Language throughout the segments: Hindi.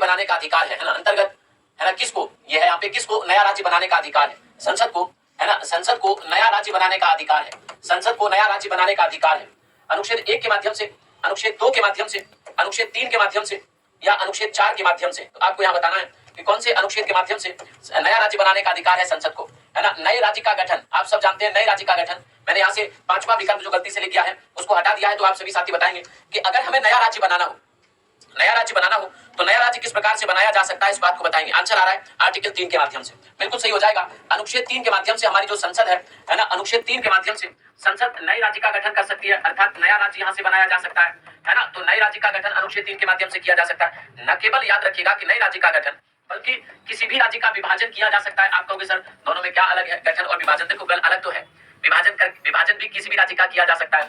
बनाने का अधिकार है ना, अंतर्गत है ना, किसको, यह है यहाँ पे किसको नया राज्य बनाने का अधिकार है, संसद को, है ना, संसद को नया राज्य बनाने का अधिकार है, संसद को नया राज्य बनाने का अधिकार है। अनुच्छेद 1 के माध्यम से, अनुच्छेद 2 के माध्यम से, अनुच्छेद 3 के माध्यम से या अनुच्छेद 4 के माध्यम से। तो आपको यहाँ बताना है कि कौन से अनुच्छेद के माध्यम से नया राज्य बनाने का अधिकार है संसद को, है ना। नए राज्य का गठन, आप सब जानते हैं नए राज्य का गठन। मैंने यहाँ से 5वां विकल्प जो गलती से लिख दिया है उसको हटा दिया है, तो आप सभी साथी बताएंगे कि अगर हमें नया राज्य बनाना हो, नया राज्य बनाना हो तो नया राज्य किस प्रकार से बनाया जा सकता है, इस बात को बताएंगे। आंसर आ रहा है आर्टिकल 3 के माध्यम से, बिल्कुल सही हो जाएगा। अनुच्छेद 3 के माध्यम से हमारी जो संसद है ना, अनुच्छेद 3 के माध्यम से संसद नए राज्य का गठन कर सकती है, अर्थात नया राज्य यहाँ से बनाया जा सकता है ना। तो नए राज्य का गठन अनुच्छेद 3 के माध्यम से किया जा सकता है। न केवल याद रखिएगा कि नए राज्य का गठन, बल्कि किसी भी राज्य का विभाजन किया जा सकता है। आप कहोगे सर दोनों में क्या अलग है, गठन और विभाजन? देखो अलग तो है, विभाजन भी किसी भी राज्य का किया जा सकता है,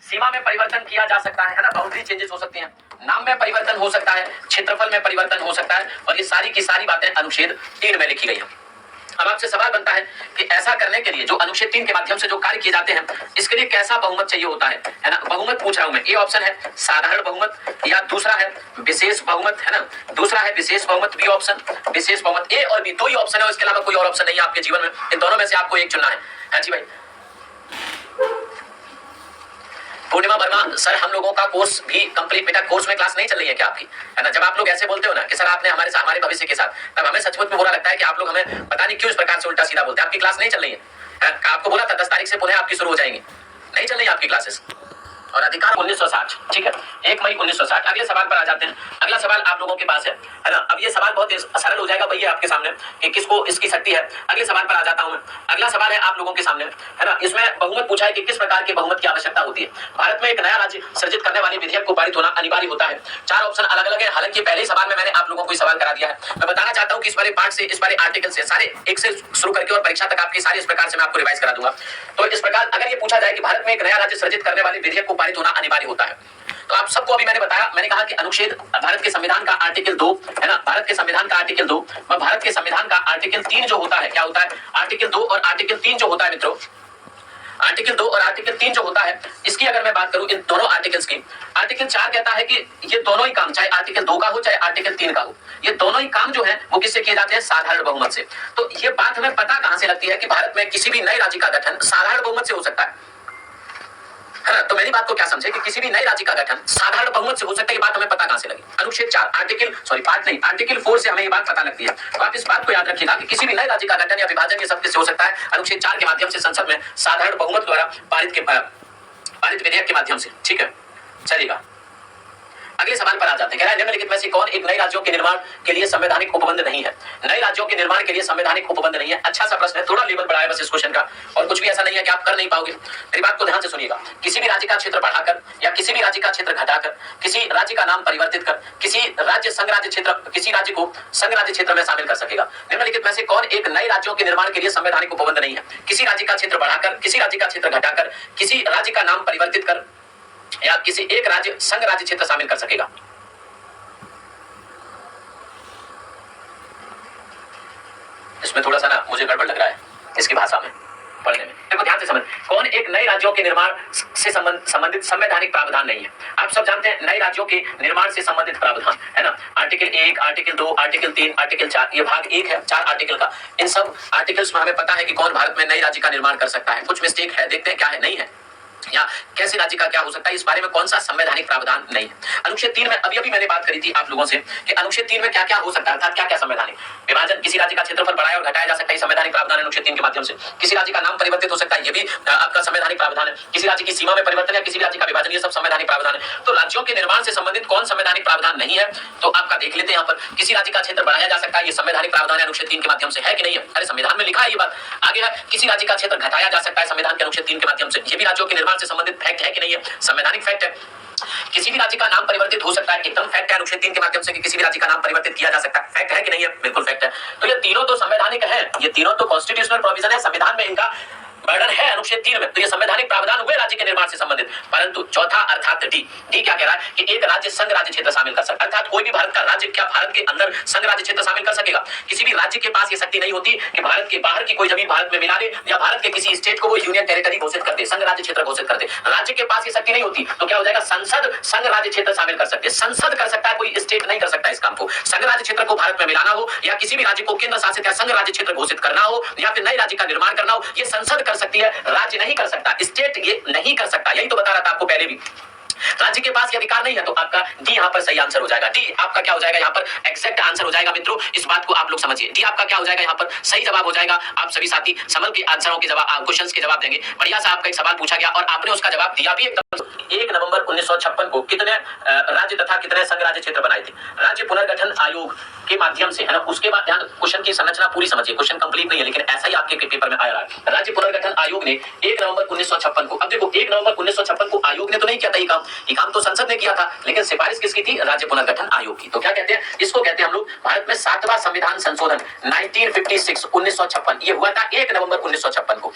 सीमा में परिवर्तन किया जा सकता है ना, बाउंड्री चेंजेस हो सकती हैं, नाम में परिवर्तन हो सकता है, क्षेत्रफल में परिवर्तन हो सकता है, और ये सारी की सारी बातें अनुच्छेद 3 में लिखी गई हैं। अब आपसे सवाल बनता है कि ऐसा करने के लिए जो अनुच्छेद 3 के माध्यम से जो कार्य किए जाते हैं, इसके लिए कैसा बहुमत चाहिए होता है ना। बहुमत पूछ रहा हूं मैं। ए ऑप्शन है साधारण बहुमत, या दूसरा है विशेष बहुमत, है ना, दूसरा है विशेष बहुमत, बी ऑप्शन विशेष बहुमत। ए और बी दो ही ऑप्शन है, इसके अलावा कोई और ऑप्शन नहीं है आपके जीवन में। इन दोनों में से आपको एक चुनना है। हाँ जी भाई पूर्णिमा वर्मा, सर हम लोगों का कोर्स भी कंप्लीट, बेटा कोर्स में क्लास नहीं चल रही है क्या आपकी, है ना। जब आप लोग ऐसे बोलते हो ना कि सर आपने हमारे भविष्य के साथ, तब हमें सचमुच में बुरा लगता है कि आप लोग हमें पता नहीं क्यों इस प्रकार से उल्टा सीधा बोलते हैं। आपकी क्लास नहीं चल रही है, आपको बोला था 10 तारीख से पुनः आपकी शुरू हो जाएंगी, नहीं चल रही है आपकी क्लासेस। और अधिकार 1960, ठीक है, 1 मई 1960। अगले सवाल पर आ जाते हैं। अगला सवाल आप लोगों के पास है ना। अब ये सवाल बहुत सरल हो जाएगा भैया आपके सामने कि किसको इसकी शक्ति है। अगले सवाल पर आ जाता हूं मैं। अगला सवाल है आप लोगों के सामने, है ना। इसमें बहुमत पूछा है कि किस प्रकार के बहुमत की आवश्यकता होती है। भारत में एक नया राज्य सृजित करने वाले विधेयक को पारित होना अनिवार्य होता है। 4 ऑप्शन अलग अलग है। हालांकि पहले सवाल में मैंने आप लोगों को सवाल करा दिया है। मैं बताना चाहता हूं कि इस वाले पार्ट से, इस वाले आर्टिकल से, सारे एक से शुरू करके और परीक्षा तक आपकी सारी इस प्रकार से मैं आपको रिवाइज करा दूंगा। तो इस प्रकार अगर ये पूछा जाए कि भारत में एक नया राज्य सृजित करने वाले विधेयक को पारित होना अनिवार्य होता है, तो आप सबको अभी मैंने बताया, मैंने कहा कि अनुच्छेद भारत के संविधान का आर्टिकल 2, है ना, भारत के संविधान का आर्टिकल 2, भारत के संविधान का आर्टिकल 3 जो होता है, क्या होता है, आर्टिकल 2 और आर्टिकल 3 जो होता है मित्रों, आर्टिकल 2 और आर्टिकल 3 जो होता है, इसकी अगर मैं बात करूं इन दोनों आर्टिकल्स की, आर्टिकल 4 कहता है कि ये दोनों ही काम, चाहे आर्टिकल 2 का हो चाहे आर्टिकल 3 का हो, ये दोनों ही काम जो है वो किससे किए जाते हैं, साधारण बहुमत से। तो ये बात हमें पता कहां से लगती है कि भारत में किसी भी नए राज्य का गठन साधारण बहुमत से हो सकता है ना। तो मेरी बात को क्या समझे कि किसी भी नए राज्य का गठन साधारण बहुमत से हो सकता है, ये बात हमें पता कहां से लगी, अनुच्छेद 4 आर्टिकल 4 से हमें ये बात पता लगती है। तो आप इस बात को याद रखिएगा कि किसी भी नए राज्य का गठन या विभाजन ये सब किससे हो सकता है, अनुच्छेद 4 के माध्यम से, संसद में साधारण बहुमत द्वारा पारित विधेयक के माध्यम से। ठीक है, चलिएगा अगले सवाल पर आ जाते हैं। कह रहा है निम्नलिखित में से कौन एक नए राज्यों के निर्माण के लिए संवैधानिक उपबंध नहीं है। नए राज्यों के निर्माण के लिए संवैधानिक उपबंध नहीं है। अच्छा सा प्रश्न है, थोड़ा लेवल बढ़ाया बस इस क्वेश्चन का, और कुछ भी ऐसा नहीं है कि आप कर नहीं पाओगे। मेरी बात को ध्यान से सुनिएगा। किसी भी राज्य का क्षेत्र बढ़ाकर या किसी भी राज्य का क्षेत्र घटाकर, किसी राज्य का नाम परिवर्तित कर, किसी राज्य संघ राज्य क्षेत्र, किसी राज्य को संघ राज्य क्षेत्र में शामिल कर सकेगा। निम्नलिखित में से कौन एक नए राज्यों के निर्माण के लिए संवैधानिक उपबंध नहीं है। किसी राज्य का क्षेत्र बढ़ाकर, किसी राज्य का क्षेत्र घटाकर, किसी राज्य का नाम परिवर्तित कर, या किसी एक राज्य संघ राज्य क्षेत्र शामिल कर सकेगा। इसमें थोड़ा सा ना मुझे गड़बड़ लग रहा है इसकी भाषा में पढ़ने में। देखो ध्यान से समझ, कौन एक नए राज्यों के निर्माण से संबंधित संवैधानिक प्रावधान नहीं है। आप सब जानते हैं नए राज्यों के निर्माण से संबंधित प्रावधान, है ना, आर्टिकल 1, आर्टिकल 2, आर्टिकल 3, आर्टिकल 4, ये भाग 1 है 4 आर्टिकल का। इन सब आर्टिकल्स में हमें पता है कि कौन भारत में नए राज्य का निर्माण कर सकता है। कुछ मिस्टेक है, देखते हैं क्या है, नहीं है, या कैसे राज्य का क्या हो सकता है, इस बारे में कौन सा संवैधानिक प्रावधान नहीं है। अनुच्छेद 3 में अभी मैंने बात करी थी आप लोगों से कि अनुच्छेद 3 में क्या क्या हो सकता है, अर्थात क्या क्या संवैधानिक विभाजन, किसी राज्य का क्षेत्रफल बढ़ाया और घटाया जा सकता है, संवैधानिक प्रावधान है अनुच्छेद 3 के माध्यम से। किसी राज्य का नाम परिवर्तित हो सकता है, ये भी आपका संवैधानिक प्रावधान है। किसी राज्य की सीमा में परिवर्तन या किसी राज्य का विभाजन, ये सब संवैधानिक प्रावधान है। तो राज्यों के निर्माण से संबंधित कौन संवैधानिक प्रावधान नहीं है, तो आपका देख लेते हैं यहाँ पर। किसी राज्य का क्षेत्र बढ़ाया जा सकता है, ये संवैधानिक प्रावधान है अनुच्छेद 3 के माध्यम से, है कि नहीं है, अरे संविधान में लिखा है ये बात। आगे है किसी राज्य का क्षेत्र घटाया जा सकता है संविधान के अनुच्छेद 3 के माध्यम से, ये भी राज्यों के निर्माण से संबंधित फैक्ट है कि नहीं है, संवैधानिक फैक्ट है। किसी भी राज्य का नाम परिवर्तित हो सकता है, एकदम फैक्ट है अनुच्छेद 3 के माध्यम से कि किसी भी राज्य का नाम परिवर्तित किया जा सकता है, फैक्ट है कि नहीं है, बिल्कुल फैक्ट है। तो ये तीनों तो संवैधानिक है, ये तीनों तो कॉन्स्टिट्यूशनल प्रोविजन है, संविधान में इनका वर्णन है अनुच्छेद 3 में, तो ये संवैधानिक प्रावधान हुए राज्य के निर्माण से संबंधित। परंतु चौथा अर्थात डी क्या कह रहा है कि एक राज्य संघ राज्य क्षेत्र शामिल कर सकता है, अर्थात कोई भी भारत का राज्य क्या भारत के अंदर संघ राज्य क्षेत्र शामिल कर सकेगा? किसी भी राज्य के पास ये शक्ति नहीं होती कि भारत के बाहर की कोई जमीन भारत में मिला दे या भारत के किसी स्टेट को वो यूनियन टेरिटरी घोषित कर दे, संघ राज्य क्षेत्र घोषित कर दे। राज्य के पास ये शक्ति नहीं होती, तो क्या हो जाएगा? संसद संघ राज्य क्षेत्र शामिल कर सकते हैं। संसद कर सकता है, कोई स्टेट नहीं कर सकता इस काम को। संघ राज्य क्षेत्र को भारत में मिलाना हो या किसी भी राज्य को केंद्र शासित या संघ राज्य क्षेत्र घोषित करना हो या फिर नए राज्य का निर्माण करना हो, ये संसद कर सकती है, राज्य नहीं कर सकता, स्टेट ये नहीं कर सकता। यही तो बता रहा था आपको पहले भी, राज्य के पास ये अधिकार नहीं है। तो आपका डी यहाँ पर सही आंसर हो जाएगा। डी आपका क्या हो जाएगा यहाँ पर? एग्जैक्ट आंसर हो जाएगा। मित्रों इस बात को आप लोग समझिए, डी आपका क्या हो जाएगा यहाँ पर? सही जवाब हो जाएगा। आप सभी साथी समझ के आंसरों के जवाब, क्वेश्चंस के जवाब देंगे। बढ़िया सा आपका एक सवाल पूछा गया और आपने उसका जवाब दिया भी एकदम। 1 नवंबर 1956 को कितने राज्य तथा कितने संघ राज्य क्षेत्र बनाए थे? राज्य पुनर्गठन आयोग के माध्यम से, है ना। उसके बाद ध्यान, क्वेश्चन की संरचना पूरी समझिए, क्वेश्चन कंप्लीट नहीं है लेकिन ऐसा ही आपके पेपर में आ रहा है। राज्य पुनर्गठन आयोग ने 1 नवंबर 1956 को, अब देखो 1 नवंबर 1956 को आयोग ने तो नहीं किया था ये काम तो संसद ने किया था, लेकिन सिफारिश किसकी थी? राज्य पुनर्गठन आयोग की। तो क्या कहते हैं इसको? कहते हैं हम लोग भारत में 7वां संविधान संशोधन 1956 1956 ये हुआ था 1 नवंबर 1956 को।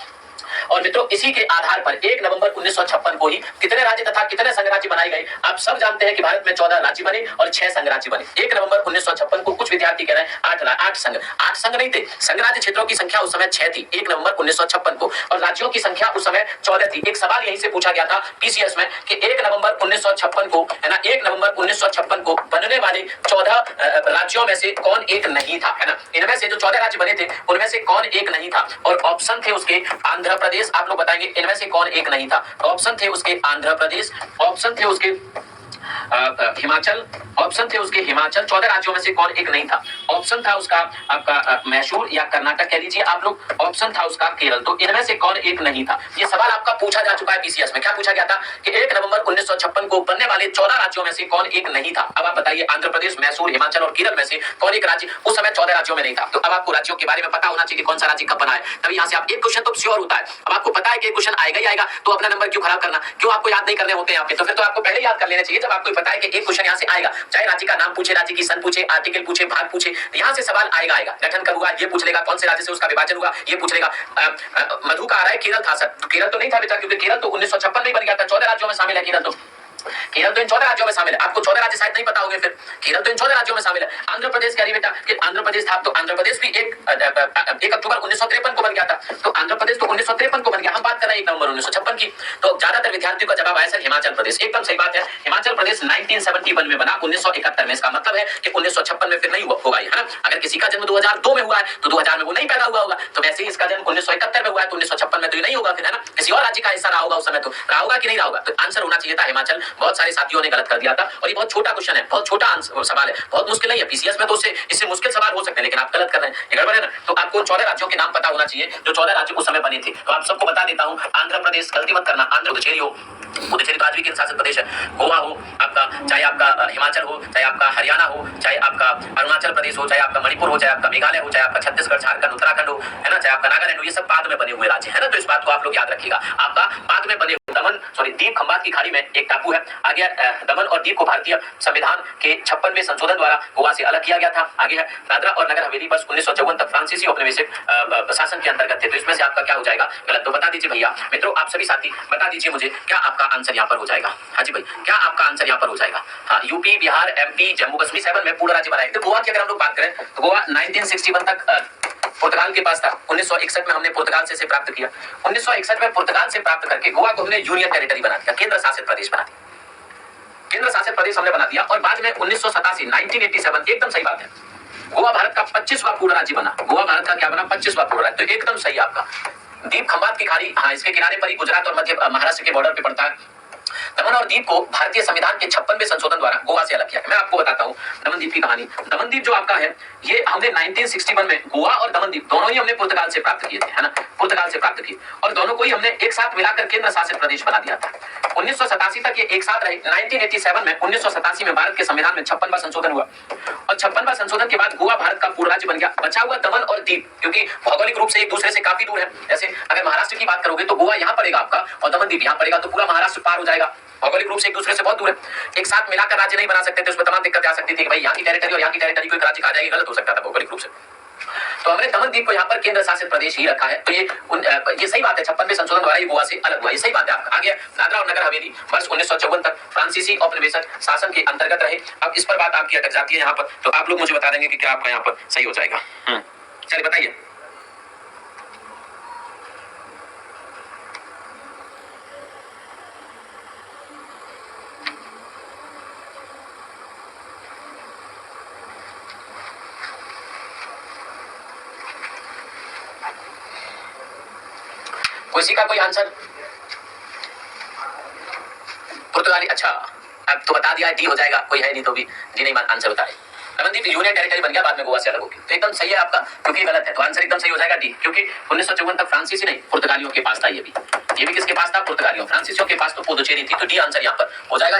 और मित्रों इसी के आधार पर 1 नवंबर 1956 को ही कितने राज्य तथा कितने संघ राज्य बनाए गए? आप सब जानते हैं कि भारत में 14 राज्य बने और 6 संघ राज्य बने। 1 नवंबर 1956 को कुछ विद्यार्थी कह रहे हैं 8 संघ, 8 संघ नहीं थे। संघ राज्य क्षेत्रों की संख्या उस समय 6 थी 1 नवंबर 1956 को, और राज्यों की संख्या उस समय 14 थी। एक सवाल यहीं से पूछा गया था पीसीएस में कि 1 नवंबर 1956 को, है ना, 1 नवंबर 1956 को बनने वाले 14 राज्यों में से कौन एक नहीं था, है ना। इनमें से जो 14 राज्य बने थे उनमें से कौन एक नहीं था? और ऑप्शन थे उसके आंध्र प्रदेश, आप लोग बताएंगे इनमें से कौन एक नहीं था। ऑप्शन थे उसके आंध्र प्रदेश, ऑप्शन थे उसके हिमाचल, ऑप्शन थे उसके हिमाचल, 14 राज्यों में से कौन एक नहीं था। ऑप्शन था उसका आपका मैसूर या कर्नाटक कह लीजिए आप लोग, ऑप्शन था उसका केरल। तो इनमें से कौन एक नहीं था? ये सवाल आपका पूछा जा चुका है पीसीएस में। क्या पूछा गया था कि 1 नवंबर 1956 को बनने वाले 14 राज्यों में से कौन एक नहीं था? अब आप बताइए आंध्र प्रदेश, मैसूर, हिमाचल और केरल में से कौन एक राज्य उस समय 14 राज्यों में नहीं था। तो अब आपको राज्यों के बारे में पता होना चाहिए कि कौन सा राज्य कब बना है, तभी यहाँ से आप एक क्वेश्चन तो श्योर होता है। अब आपको पता है कि क्वेश्चन आएगा ही आएगा, तो अपना नंबर क्यों खराब करना, क्यों आपको याद नहीं करने होते यहाँ पे? तो फिर तो आपको पहले याद कर लेना चाहिए जब आपको पता है कि एक क्वेश्चन यहाँ से आएगा, चाहे राज्य का नाम पूछे, राज्य की सन पूछे, आर्टिकल पूछे, भाग पूछे, यहाँ से सवाल आएगा। गठन कब हुआ ये पूछ लेगा, कौन से राज्य से उसका विभाजन हुआ ये पूछ लेगा। मधु का आ रहा है केरल था सर, तो केरल तो नहीं था बेटा, क्योंकि केरल तो 1956 में बन गया था, 14 राज्यों में शामिल है केरल। तो केरल तो इन 14 राज्यों में शामिल है। आपको 14 राज्य शायद नहीं पता होंगे, फिर केरल तो इन 14 राज्यों में शामिल है। आंध्र प्रदेश कह रही बेटा कि आंध्र प्रदेश था, तो आंध्र प्रदेश भी 1 अक्टूबर 1953 को बन गया था, तो आंध्र प्रदेश तो 1953 को बन गया। हम बात कर रहे हैं 1 नवंबर 1956 की। तो ज्यादातर विद्यार्थियों का जवाब आया सर हिमाचल प्रदेश। एकदम सही बात है, हिमाचल प्रदेश 1971 में बना, 1971 में। इसका मतलब है कि 1956 में फिर नहीं होगा, है ना। अगर किसी का जन्म 2002 में हुआ है तो 2000 में वो नहीं पैदा हुआ होगा, तो वैसे ही इसका जन्म 1971 में हुआ है तो 1956 में तो ये नहीं होगा फिर, है ना। किसी और राज्य का हिस्सा रहा होगा उस समय, तो रहा होगा कि नहीं रहा होगा। तो आंसर होना चाहिए था हिमाचल। बहुत सारे साथियों ने गलत कर दिया था, और ये बहुत छोटा क्वेश्चन है, बहुत छोटा सवाल है, बहुत मुश्किल नहीं है। पीसीएस में तो इससे मुश्किल सवाल हो सकते हैं, लेकिन आप गलत कर रहे हैं, ये गड़बड़ है ना। तो आपको 14 राज्यों के नाम पता होना चाहिए जो 14 राज्य उस समय बने थे। तो आप सबको बता देता हूं, आंध्र प्रदेश, गलती मत करना, आंध्र पुदुचेरी हो, पुदुचेरी तो आज भी केंद्र शासित प्रदेश है, गोवा हो आपका, चाहे आपका हिमाचल हो, चाहे आपका हरियाणा हो, चाहे आपका अरुणाचल प्रदेश हो, चाहे आपका मणिपुर हो, चाहे आपका मेघालय हो, चाहे आपका छत्तीसगढ़, झारखंड, उत्तराखंड हो, है ना, चाहे आपका नागालैंड हो, ये सब बाद में बने हुए राज्य है ना। तो इस बात को आप लोग याद रखिएगा, आपका बाद में बने दमन दीप खंबात की खाड़ी में एक टापू है। आगे दमन और दीप को भारतीय संविधान के 56वें संशोधन द्वारा गोवा से अलग किया गया था। आगे है दादरा और नगर हवेली बस 1954 तक फ्रांसीसी औपनिवेशिक शासन के अंतर्गत थे। तो इसमें से आपका क्या हो जाएगा गलत? तो बता दीजिए भैया। मित्रों आप सभी साथी बता दीजिए मुझे क्या आपका आंसर यहाँ पर हो जाएगा। हाँ जी भाई, क्या आपका आंसर यहाँ पर हो जाएगा? हाँ, यूपी, बिहार, एमपी, जम्मू कश्मीर 7 में पूरा राज्य बनाए। तो गोवा की अगर हम लोग बात करें तो गोवा 1961 तक पुर्तगाल के पास था। 1961 में हमने पुर्तगाल से प्राप्त किया। 1961 में पुर्तगाल से प्राप्त करके गोवा को हमने यूनियन टेरिटरी बना दिया, केंद्र शासित प्रदेश बना दिया, केंद्र शासित प्रदेश हमने बना दिया। और बाद में 1987 एकदम सही बात है, गोवा भारत का 25वां पूर्ण राज्य बना। गोवा भारत का क्या बना? 25वां पूर्ण राज्य। तो एकदम सही आपका। दीप खंबात की खाड़ी, हाँ, इसके किनारे पर ही गुजरात और मध्य महाराष्ट्र के बॉर्डर पे पड़ता है। दमन और दीप को भारतीय संविधान के 56वें संशोधन द्वारा गोवा से अलग किया। मैं आपको बताता हूँ दमन की कहानी। दमन जो आपका है ये हमने 1961 में गोवा और दमन दोनों ही हमने पुर्तगाल से प्राप्त किए थे, है ना, पुर्तगाल से प्राप्त किए, और दोनों को ही हमने एक साथ मिलाकर केंद्र शासित प्रदेश बना दिया था। 1987 तक ये एक साथ रहे। 1987 में 1987 में भारत के संविधान में 56वां संशोधन हुआ, और 56वां संशोधन के बाद गोवा भारत का पूर्ण राज्य बन गया। बचा हुआ दमन और दीप, क्योंकि भौगोलिक रूप से एक दूसरे से काफी दूर है। जैसे अगर महाराष्ट्र की बात करोगे तो गोवा यहाँ पड़ेगा आपका और दमन दीप यहाँ पड़ेगा, तो पूरा महाराष्ट्र पार हो जाएगा। भौगोलिक रूप से एक दूसरे से बहुत दूर है, एक साथ मिलाकर राज्य नहीं बना सकते थे। उसमें तमाम दिक्कत आ सकती थी कि भाई यहाँ की टेरिटरी और यहाँ की टेरिटरी को एक राज्य कहा जाएगा, गलत हो सकता था भौगोलिक रूप से। तो हमने दमनदीप को यहाँ पर केंद्र शासित प्रदेश ही रखा है। तो ये सही बात है, 56वें संशोधन द्वारा ये गोवा से अलग हुआ, ये सही बात है आपका। आगे दादरा और नगर हवेली वर्ष 1954 तक फ्रांसीसी औपनिवेशिक शासन के अंतर्गत रहे। अब इस पर बात आपकी अटक जाती है यहाँ पर, तो आप लोग मुझे बता देंगे कि क्या आपका यहाँ पर सही हो जाएगा। चलिए बताइए। किसी का कोई आंसर? पुर्तगाली, अच्छा अब तो बता दिया, डी हो जाएगा, कोई है नहीं तो भी डी नहीं आंसर बताए। दमनदीप यूनियन टेरिटरी बन गया, बाद में गोवा से अलग होगी, तो एकदम सही है आपका, क्योंकि गलत है, तो आंसर एकदम सही हो जाएगा डी, क्योंकि 1954 तक फ्रांसीसी नहीं पुर्तगालियों के पास था। ये भी किसके पास था? पुर्तगालियों। फ्रांसीसियों के पास तो पुदुचेरी थी, तो डी आंसर यहाँ पर हो जाएगा।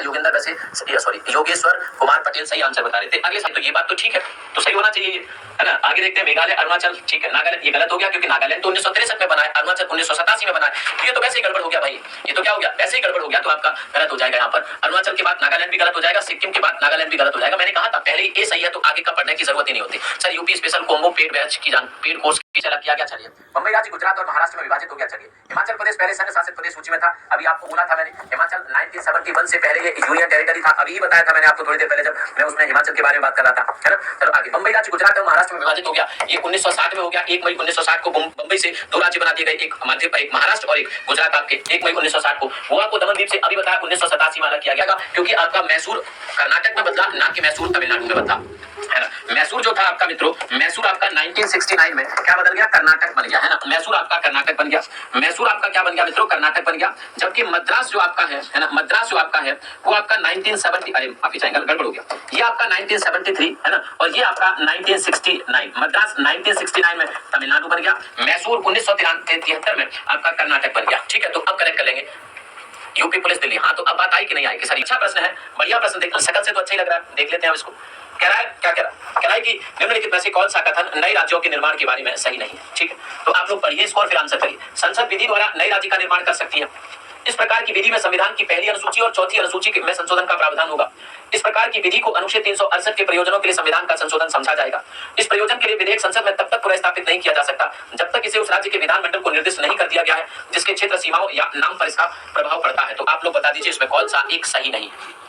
योगेश्वर कुमार पटेल सही आंसर बता रहे थे। अगले तो ये बात तो ठीक है, तो सही होना चाहिए है ना। आगे देखते हैं, मेघालय अरुणाचल, ठीक है। नागालैंड ये गलत हो गया, क्योंकि नागालैंड तो 1963 में बना है, अरुणाचल 1987 में बना है, तो ये तो वैसे ही गड़बड़ हो गया भाई, ये तो क्या हो गया, वैसे ही गड़बड़ हो गया, तो आपका गलत हो जाएगा यहाँ पर। अरुणाचल के बाद नागालैंड भी गलत हो जाएगा, सिक्किम के बाद नागालैंड भी गलत हो जाएगा। मैंने कहा था पहले ये सही है, तो आगे का पढ़ने की जरूरत ही नहीं होती। Sir UP special combo paid batch की पेड कोर्स चला किया गया। चलिए, मुंबई राज्य गुजरात और महाराष्ट्र में विभाजित हो गया। चलिए, हिमाचल प्रदेश पहले संघ शासित प्रदेश सूची में था, अभी आपको बोला था मैंने, हिमाचल 1971 से पहले ये यूनियन टेरिटरी था, अभी बताया था मैंने आपको थोड़ी देर पहले जब मैं उसमें हिमाचल के बारे में बात कर रहा था, है ना। चलो आगे, मुंबई राज्य गुजरात और महाराष्ट्र में विभाजित हो गया, ये 1960 में हो गया। 1 मई 1960 को मुंबई से 2 राज्य बना दिए गए, एक महाराष्ट्र और एक गुजरात। आपके 1 मई 1960 को गोवा को दमनदीप से अभी बताया 1987 में अलग किया गया, क्योंकि आपका मैसूर कर्नाटक में बदला, ना कि मैसूर तमिलनाडु में बदला, है ना। मैसूर जो था आपका मित्रों, मैसूर आपका 1969 में क्या बदल गया? कर्नाटक बन गया, है ना। मैसूर आपका कर्नाटक बन गया, मैसूर आपका क्या बन गया मित्रों? कर्नाटक बन गया। जबकि मद्रास जो आपका है ना, मद्रास जो आपका है वो आपका 1970, अरे माफी चाहेंगे गड़बड़ हो गया, ये आपका 1973 है ना, और ये आपका 1969, मद्रास 1969 में तमिलनाडु बन गया, मैसूर 1973 में आपका कर्नाटक बन गया। ठीक है, तो अब करेक्ट कर लेंगे यूपी पुलिस दिल्ली। हाँ, तो अब बात आई कि नहीं आई कि सर अच्छा प्रश्न है, बढ़िया प्रश्न, देख शकल से तो अच्छा ही लग रहा है, देख लेते हैं इसको। कह रहा है क्या कह रहा है कि निम्नलिखित में से कौन सा कथन नए राज्यों के निर्माण के बारे में सही नहीं है। ठीक है, तो आप लोग पढ़िए इसको और फिर आंसर करिए। संसद विधि द्वारा नए राज्य का निर्माण कर सकती है। इस प्रकार की विधि में संविधान की पहली अनुसूची और चौथी अनुसूची में संशोधन का प्रावधान होगा। इस प्रकार की विधि को अनुच्छेद 368 के प्रयोजनों के लिए संविधान का संशोधन समझा जाएगा। इस प्रयोजन के लिए विधेयक संसद में तब तक पुनर्स्थापित नहीं किया जा सकता जब तक इसे उस राज्य के विधानमंडल को निर्दिष्ट नहीं कर दिया गया है जिसके क्षेत्र सीमाओं या नाम पर इसका प्रभाव पड़ता है। तो आप लोग बता दीजिए इसमें कौन सा एक सही नहीं है,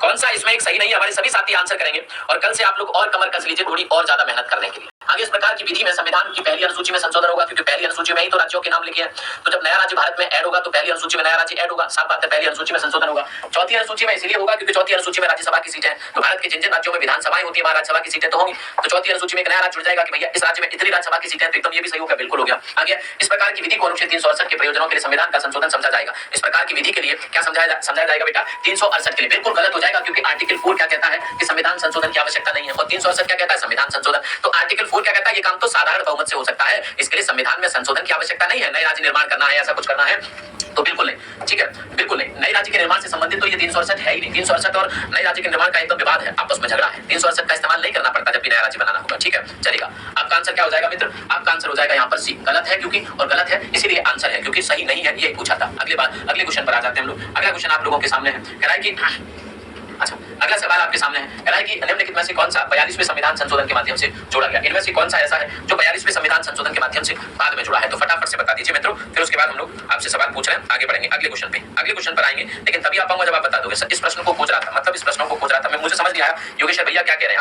कौन सा इसमें एक सही नहीं है। हमारे सभी साथी आंसर करेंगे और कल से आप लोग और कमर कस लीजिए थोड़ी और ज्यादा मेहनत करने के लिए। आगे, इस प्रकार की विधि में संविधान की पहली अनुसूची में संशोधन होगा, क्योंकि पहली अनुसूची में ही तो राज्यों के नाम लिखे हैं, तो जब नया राज्य भारत में ऐड होगा तो पहली अनुसूची में नया राज्य ऐड होगा, साफ बात है, पहली अनुसूची में संशोधन होगा। चौथी अनुसूची में इसलिए होगा क्योंकि चौथी अनुसूची में राज्यसभा की सीटें हैं, तो भारत के जिन जिन राज्यों में विधानसभाएं होती है वहां राज्यसभा की सीटें तो होंगी, तो चौथी अनुसूची में एक नया राज्य जुड़ जाएगा कि भैया इस राज्य में इतनी राज्यसभा की सीटें, तो एकदम ये भी सही हो गया, बिल्कुल हो गया। आगे, इस प्रकार की विधि को अनुच्छेद 368 के प्रयोजनों के लिए संविधान का संशोधन समझा जाएगा। इस प्रकार की विधि के लिए क्या समझाया जाएगा बेटा? 368 के लिए बिल्कुल गलत हो जाएगा, क्योंकि आर्टिकल 4 क्या कहता है कि संविधान संशोधन की आवश्यकता नहीं है, और 368 क्या कहता है? संविधान संशोधन। तो आर्टिकल 4 क्या कहता है? ये काम तो साधारण बहुमत से हो सकता है, इसके लिए संविधान में संशोधन की आवश्यकता नहीं है। नए राज्य निर्माण करना है, ऐसा कुछ करना है तो बिल्कुल नहीं, ठीक है, बिल्कुल नहीं। नए राज्य के निर्माण से संबंधित तो ये 368 है ही नहीं। 368 और नए राज्य के निर्माण का एकदम विवाद है, आपस में झगड़ा है। 368 का इस्तेमाल नहीं करना पड़ता जब भी नया राज्य बनाना होगा, ठीक है, चलेगा। आपका आंसर क्या हो जाएगा मित्र? आपका आंसर हो जाएगा यहाँ पर सी, गलत है क्योंकि, और गलत है इसीलिए आंसर है क्योंकि सही नहीं है, ये पूछा था। अगले क्वेश्चन पर आ जाते हैं हम लोग। अगला क्वेश्चन आप लोगों के सामने है, कह रहा है कि अच्छा, अगला सवाल आपके सामने है, कह रहा है कि निम्नलिखित में से कौन सा 42वें संविधान संशोधन के माध्यम से जोड़ा गया? इनमें से कौन सा ऐसा है जो 42वें संविधान संशोधन के माध्यम से बाद में जुड़ा है? तो फटाफट से बता दीजिए मित्रों, फिर उसके बाद हम लोग आपसे सवाल पूछ रहे हैं, आगे बढ़ेंगे अगले क्वेश्चन पे। अगले क्वेश्चन पर आएंगे, लेकिन तभी आप जब आप बता दोगे सर इस प्रश्न को खोज रहा था, मतलब इस प्रश्न को खोज रहा था मैं, मुझे समझ नहीं आया योगेश्वर भैया क्या कह रहे हैं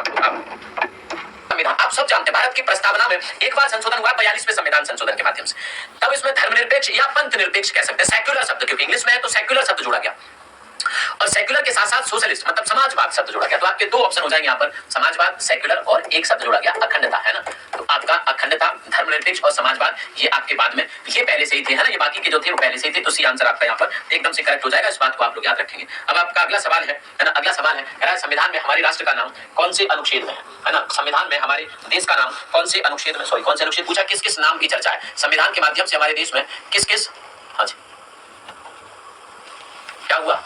आप सब जानते हैं भारत की प्रस्तावना में एक बार संशोधन हुआ 42वें संविधान संशोधन के माध्यम से, तब इसमें धर्मनिरपेक्ष या पंथ निरपेक्ष कह सकते हैं, सेक्युलर शब्द, क्योंकि इंग्लिश में है तो सेक्युलर शब्द जोड़ा गया, और सेक्युलर के साथ साथ सोशलिस्ट मतलब समाजवाद शब्द जोड़ा गया। तो आपके दो ऑप्शन हो जाएंगे यहाँ पर, समाजवाद, सेक्युलर, और एक शब्द जोड़ा गया अखंडता, है ना। तो आपका अखंडता, धर्मनिरपेक्ष और समाजवाद ये आपके बाद में, ये पहले से ही थे, है ना, ये बाकी के जो थे वो पहले से ही थे, तो सी आंसर आपका यहाँ पर एकदम से करेक्ट हो जाएगा। इस बात को आप लोग याद रखेंगे। अब आपका अगला सवाल है ना, अगला सवाल है संविधान में हमारे राष्ट्र का नाम कौन से अनुच्छेद में है ना, संविधान में हमारे देश का नाम कौन से अनुच्छेद में, सॉरी कौन से अनुच्छेद पूछा, किस किस नाम की चर्चा है संविधान के माध्यम से हमारे देश में, किस किस, हाँ जी क्या हुआ?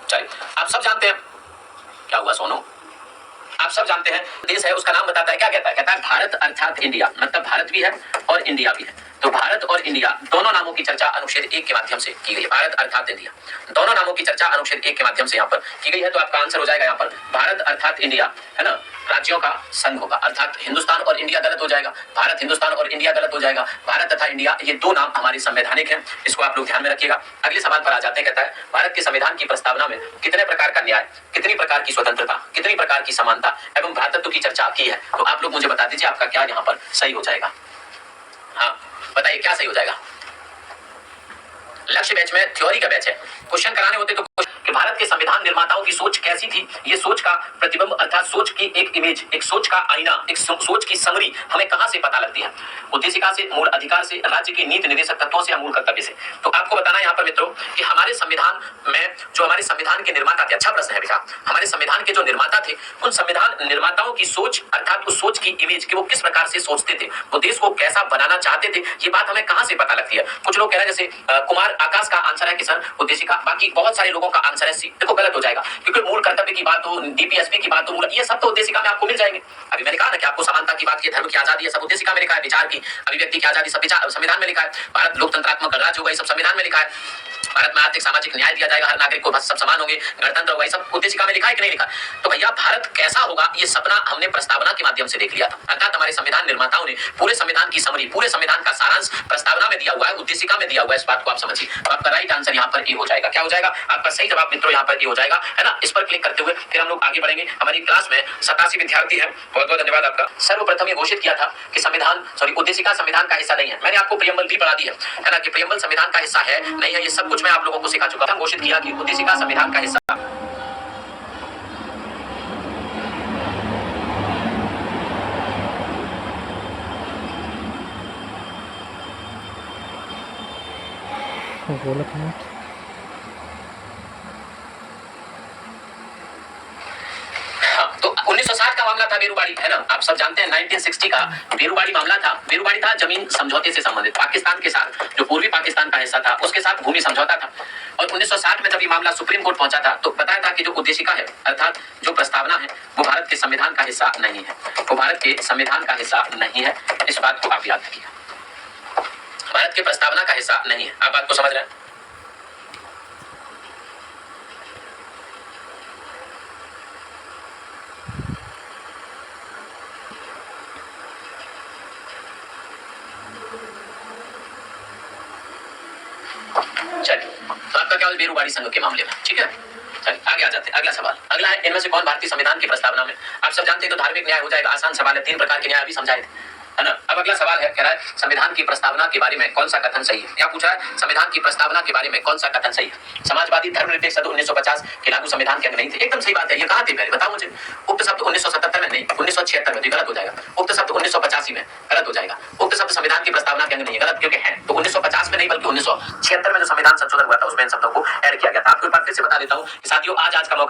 चलिए, आप सब जानते हैं क्या हुआ सोनू, आप सब जानते हैं देश है उसका नाम बताता है, क्या कहता है? कहता है भारत अर्थात इंडिया, मतलब भारत भी है और इंडिया भी है। तो भारत और इंडिया दोनों नामों की चर्चा अनुच्छेद 1 के माध्यम से की गई है। भारत अर्थात इंडिया, दोनों नामों की चर्चा अनुच्छेद 1 के माध्यम से यहाँ पर की गई है। तो आपका आंसर हो जाएगा यहाँ पर भारत अर्थात इंडिया, है ना, राज्यों का संघ होगा। अर्थात हिंदुस्तान और इंडिया गलत हो जाएगा, भारत हिंदुस्तान और इंडिया गलत हो जाएगा। भारत तथा इंडिया ये दो नाम हमारे संवैधानिक हैं, इसको आप लोग ध्यान में रखिएगा। अगले सवाल पर आ जाते हैं। कहता है भारत के संविधान की प्रस्तावना में कितने प्रकार का न्याय, कितनी प्रकार की स्वतंत्रता, कितनी प्रकार की समानता एवं भ्रातृत्व की चर्चा की है। तो आप लोग मुझे बता दीजिए आपका क्या यहाँ पर सही हो जाएगा। हाँ बताइए क्या सही हो जाएगा। लक्ष्य बैच में थ्योरी का बैच है, क्वेश्चन कराने होते तो कि भारत के संविधान निर्माताओं की सोच कैसी थी, ये सोच का प्रतिबिंब अर्थात सोच की एक इमेज, एक सोच का आईना, एक सोच की समरी हमें कहां से पता लगती है। उद्देशिका से, मूल अधिकार से, राज्य के नीति निर्देशक तत्वों से या मूल कर्तव्य से। तो आपको बताना है यहाँ पर मित्रों कि हमारे संविधान में जो हमारे संविधान के निर्माता थे, अच्छा प्रश्न है बेटा, हमारे संविधान के जो निर्माता थे उन संविधान निर्माताओं की सोच अर्थात उस सोच की इमेज कि वो किस प्रकार से सोचते थे, वो देश को कैसा बनाना चाहते थे, ये बात हमें कहां से पता लगती है। कुछ लोग कह रहे हैं जैसे कुमार आकाश का आंसर है कि सर उद्देशिका, बाकी बहुत सारे लोगों का आंसर है सी। देखो गलत हो जाएगा क्योंकि मूल कर्तव्य की बात हो, डीपीएसपी की बात हो, मूल ये सब तो उद्देशिका में आपको मिल जाएंगे। अभी मैंने कहा ना कि आपको समानता की बात की, धर्म की आजादी है सब उद्देशिका में लिखा है, विचार की अभिव्यक्ति की आजादी सब संविधान में लिखा है, भारत लोकतंत्रात्मक गणराज्य होगा ये सब संविधान में लिखा है, भारत में आर्थिक सामाजिक न्याय दिया जाएगा, हर नागरिक को सब समान होंगे, गणतंत्र होगा, ये सब उद्देशिका में लिखा है कि नहीं लिखा। तो भैया भारत कैसा होगा ये सपना हमने प्रस्तावना के माध्यम से देख लिया था। अर्थात हमारे संविधान निर्माताओं ने पूरे संविधान की समरी, पूरे संविधान का सारांश प्रस्तावना में दिया हुआ है, उद्देशिका में दिया हुआ है। इस बात को आप समझिए। तो आपका राइट आंसर यहाँ पर ए हो जाएगा। क्या हो जाएगा आपका सही जवाब मित्रों यहाँ पर ए हो जाएगा, है ना। इस पर क्लिक करते हुए फिर हम लोग आगे बढ़ेंगे। हमारी क्लास में 87 विद्यार्थी हैं, बहुत बहुत धन्यवाद आपका। सर्वप्रथम ये घोषित किया था कि संविधान उद्देशिका संविधान का हिस्सा नहीं है। मैंने आपको प्रियम्बल भी पढ़ा दी है ना, कि प्रियम्बल संविधान का हिस्सा है नहीं है, ये सब कुछ मैं आप लोगों को सिखा चुका हूं। घोषित किया कि उद्देशिका संविधान का हिस्सा तो 1960 का मामला था बेरुबाड़ी, है ना, आप सब जानते हैं 1960 का बेरुबाड़ी मामला था। बेरुबाड़ी था जमीन समझौते से संबंधित, पाकिस्तान के साथ जो पूर्वी पाकिस्तान का हिस्सा था उसके साथ भूमि समझौता था। और 1960 में जब ये मामला सुप्रीम कोर्ट पहुंचा था तो बताया था कि जो उद्देशिका है अर्थात जो प्रस्तावना है वो भारत के संविधान का हिस्सा नहीं है, वो भारत के संविधान का हिस्सा नहीं है। इस बात को आप याद रखिए, भारत के प्रस्तावना का हिस्सा नहीं है। आप बात को समझ रहे हैं। चलिए तो आपका क्या बेरुबाड़ी संघ के मामले में, ठीक है। चलिए आगे आ जाते हैं। अगला सवाल, अगला है इनमें से कौन भारतीय संविधान की प्रस्तावना में, आप सब जानते हैं तो धार्मिक न्याय हो जाएगा, आसान सवाल है, 3 प्रकार के न्याय अभी समझाए थे, है ना। अब अगला सवाल है, कह रहा है संविधान की प्रस्तावना के बारे में कौन सा कथन सही है। क्या पूछा है, संविधान की प्रस्तावना के बारे में कौन सा कथन सही है। समाजवादी धर्मनिरपेक्ष शब्द 1950 के लागू संविधान के अंग नहीं थे, एकदम सही बात है। ये कहां थे पहले बताओ मुझे। उक्त शब्द 1977 में नहीं, 1976 में, तो गलत हो जाएगा। उक्त शब्द 1985 में, गलत हो जाएगा। उक्त शब्द संविधान की प्रस्तावना के अंग नहीं है, गलत, क्योंकि है तो 1950 में नहीं बल्कि 1976 में जो संविधान संशोधन हुआ था उसमें इन शब्दों को ऐड किया गया था। आपको एक बार फिर से बता देता हूं कि साथियों आज का मौका